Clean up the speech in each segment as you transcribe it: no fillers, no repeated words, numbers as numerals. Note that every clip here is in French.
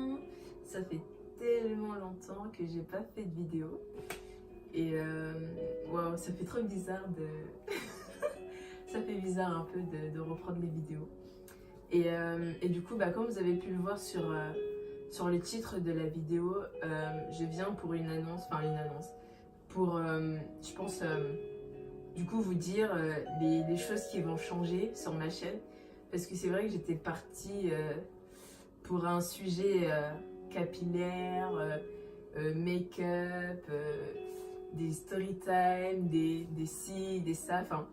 bien. Ça fait tellement longtemps que j'ai pas fait de vidéo. Et waouh, ça fait trop bizarre de... ça fait bizarre un peu de reprendre les vidéos. Et du coup, comme vous avez pu le voir sur le titre de la vidéo, je viens pour une annonce, pour, je pense, du coup, vous dire les choses qui vont changer sur ma chaîne. Parce que c'est vrai que j'étais partie pour un sujet capillaire, make-up, des story time, des ci, des ça, enfin,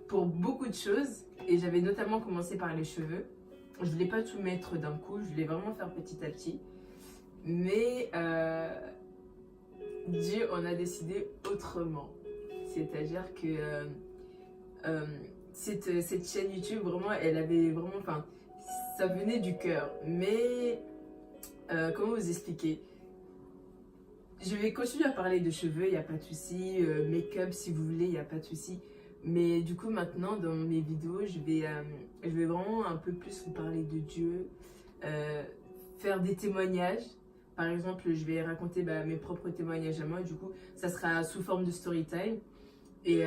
pour beaucoup de choses. Et j'avais notamment commencé par les cheveux. Je voulais pas tout mettre d'un coup, je voulais vraiment faire petit à petit. Mais Dieu en a décidé autrement. C'est-à-dire que cette chaîne YouTube, vraiment, elle avait vraiment, enfin, ça venait du cœur. Mais comment vous expliquer? Je vais continuer à parler de cheveux, il n'y a pas de souci. Make-up, si vous voulez, il n'y a pas de souci. Mais du coup, maintenant, dans mes vidéos, je vais vraiment un peu plus vous parler de Dieu, faire des témoignages. Par exemple, je vais raconter mes propres témoignages à moi. Du coup, ça sera sous forme de story time. Et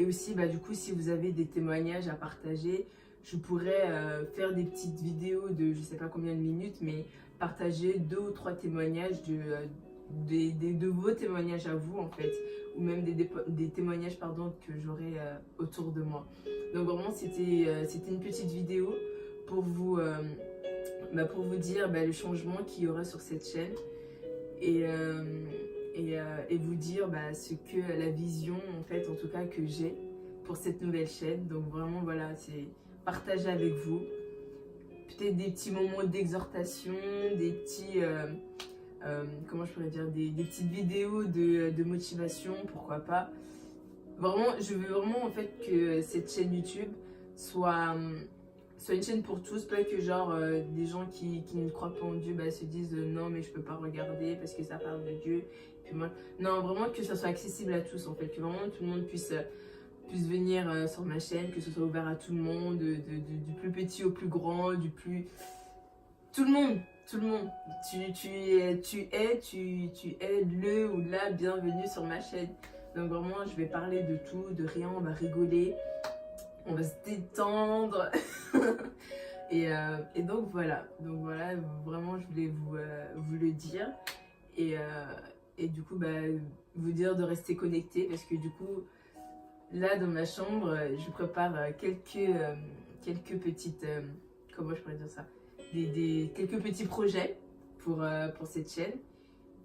aussi, du coup, si vous avez des témoignages à partager, je pourrais faire des petites vidéos de je sais pas combien de minutes, mais partager 2 ou 3 témoignages de vos témoignages à vous, en fait, ou même des témoignages pardon, que j'aurai autour de moi. Donc vraiment, c'était une petite vidéo pour vous, pour vous dire le changement qu'il y aura sur cette chaîne. Et vous dire ce que la vision en fait en tout cas que j'ai pour cette nouvelle chaîne. Donc vraiment voilà, c'est partager avec vous peut-être des petits moments d'exhortation, des petits comment je pourrais dire, des petites vidéos de motivation, pourquoi pas. Vraiment, je veux vraiment en fait que cette chaîne YouTube soit une chaîne pour tous, pas que genre des gens qui ne croient pas en Dieu se disent non mais je peux pas regarder parce que ça parle de Dieu. Puis moi, non, vraiment que ça soit accessible à tous en fait, que vraiment tout le monde puisse venir sur ma chaîne, que ce soit ouvert à tout le monde, du plus petit au plus grand, du plus... Tout le monde, tout le monde. Tu es le ou la bienvenue sur ma chaîne. Donc vraiment, je vais parler de tout, de rien, on va rigoler. On va se détendre. et donc voilà, vraiment je voulais vous le dire. Et du coup, vous dire de rester connecté parce que du coup, là dans ma chambre, je prépare quelques petites, comment je pourrais dire ça, quelques petits projets pour cette chaîne.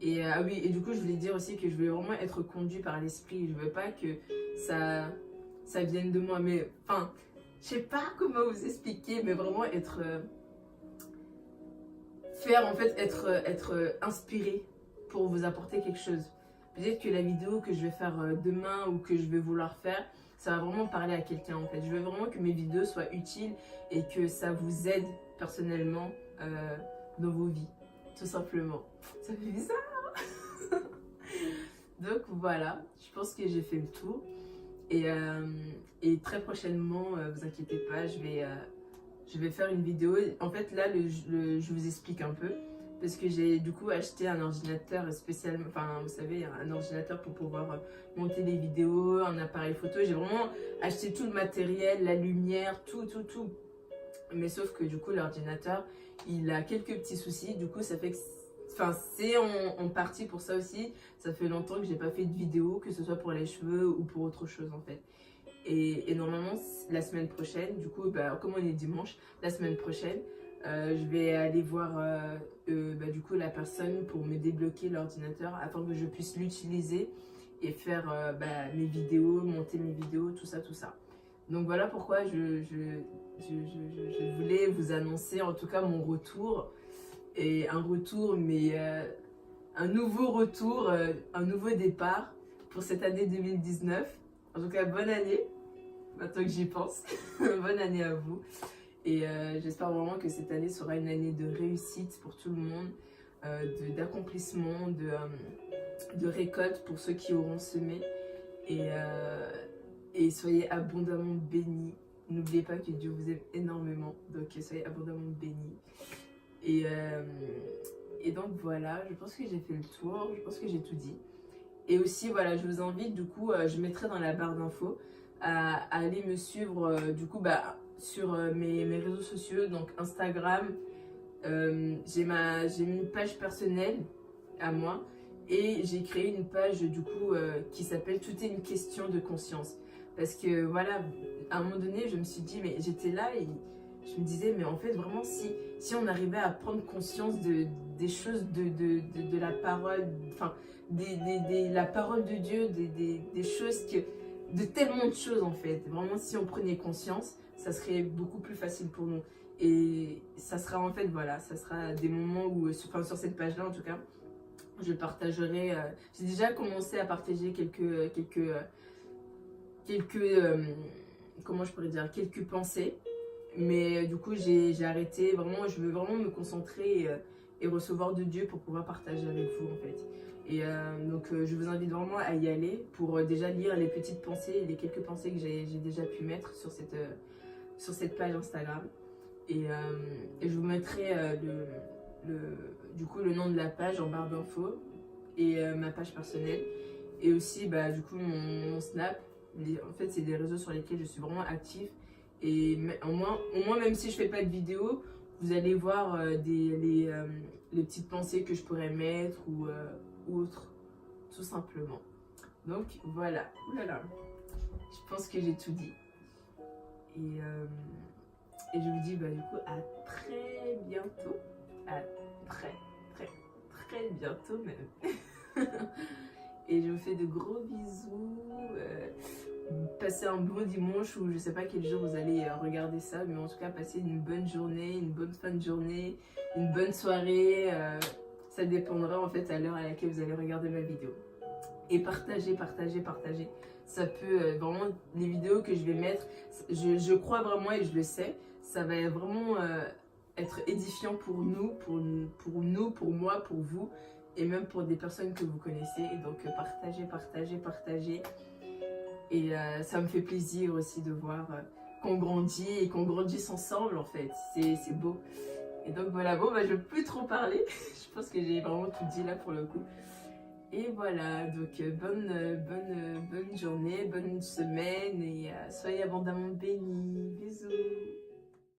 Et ah oui, et du coup, je voulais dire aussi que je voulais vraiment être conduit par l'esprit. Je veux pas que ça vienne de moi, mais enfin, je sais pas comment vous expliquer, mais vraiment être être inspiré pour vous apporter quelque chose. Peut-être que la vidéo que je vais faire demain ou que je vais vouloir faire, ça va vraiment parler à quelqu'un en fait. Je veux vraiment que mes vidéos soient utiles et que ça vous aide personnellement dans vos vies, tout simplement. Ça fait bizarre. Donc voilà, je pense que j'ai fait le tour. Et très prochainement, vous inquiétez pas, je vais faire une vidéo. En fait, là, je vous explique un peu. Parce que j'ai du coup acheté un ordinateur spécial, enfin vous savez, un ordinateur pour pouvoir monter les vidéos, un appareil photo. J'ai vraiment acheté tout le matériel, la lumière, tout. Mais sauf que du coup l'ordinateur, il a quelques petits soucis. Du coup ça fait que, enfin c'est en partie pour ça aussi. Ça fait longtemps que j'ai pas fait de vidéo, que ce soit pour les cheveux ou pour autre chose en fait. Et normalement la semaine prochaine, du coup comme on est dimanche, la semaine prochaine, je vais aller voir du coup la personne pour me débloquer l'ordinateur afin que je puisse l'utiliser et faire mes vidéos, monter mes vidéos, tout ça. Donc voilà pourquoi je voulais vous annoncer en tout cas mon retour. Et un retour, mais un nouveau retour, un nouveau départ pour cette année 2019. En tout cas, bonne année, maintenant que j'y pense. Bonne année à vous. Et j'espère vraiment que cette année sera une année de réussite pour tout le monde, d'accomplissement, de récolte pour ceux qui auront semé. Et soyez abondamment bénis. N'oubliez pas que Dieu vous aime énormément, donc soyez abondamment bénis. Et donc voilà, je pense que j'ai fait le tour, je pense que j'ai tout dit. Et aussi, voilà, je vous invite, du coup, je mettrai dans la barre d'infos à aller me suivre, du coup, sur mes réseaux sociaux, donc Instagram. J'ai une page personnelle à moi et j'ai créé une page, du coup, qui s'appelle Tout est une question de conscience. Parce que, voilà, à un moment donné, je me suis dit, mais j'étais là et je me disais, mais en fait, vraiment, si on arrivait à prendre conscience des choses de la parole, enfin, la parole de Dieu, des choses de tellement de choses en fait. Vraiment, si on prenait conscience, ça serait beaucoup plus facile pour nous. Et ça sera en fait, voilà, ça sera des moments où, enfin, sur cette page-là en tout cas, je partagerai. J'ai déjà commencé à partager comment je pourrais dire, quelques pensées. Mais du coup, j'ai arrêté. Vraiment, je veux vraiment me concentrer et recevoir de Dieu pour pouvoir partager avec vous, en fait. Et donc, je vous invite vraiment à y aller pour déjà lire les petites pensées, les quelques pensées que j'ai déjà pu mettre sur cette page Instagram. Et je vous mettrai du coup, le nom de la page en barre d'infos et ma page personnelle. Et aussi, du coup, mon Snap. En fait, c'est des réseaux sur lesquels je suis vraiment active. Et au moins, même si je fais pas de vidéo, vous allez voir les petites pensées que je pourrais mettre ou autre, tout simplement. Donc voilà. Ouh là là. Je pense que j'ai tout dit. Et je vous dis du coup à très bientôt. À très, très, très bientôt même. Et je vous fais de gros bisous. Passez un bon dimanche ou je sais pas quel jour vous allez regarder ça, mais en tout cas passez une bonne journée, une bonne fin de journée, une bonne soirée. Ça dépendra en fait à l'heure à laquelle vous allez regarder ma vidéo. Et partagez, partagez, partagez. Ça peut vraiment, les vidéos que je vais mettre, je crois vraiment et je le sais, ça va vraiment être édifiant pour nous, pour moi, pour vous et même pour des personnes que vous connaissez. Et donc partagez, partagez, partagez. Et ça me fait plaisir aussi de voir qu'on grandit et qu'on grandisse ensemble en fait. C'est beau. Et donc voilà, bon, je ne veux plus trop parler. Je pense que j'ai vraiment tout dit là pour le coup. Et voilà, donc bonne journée, bonne semaine et soyez abondamment bénis. Bisous.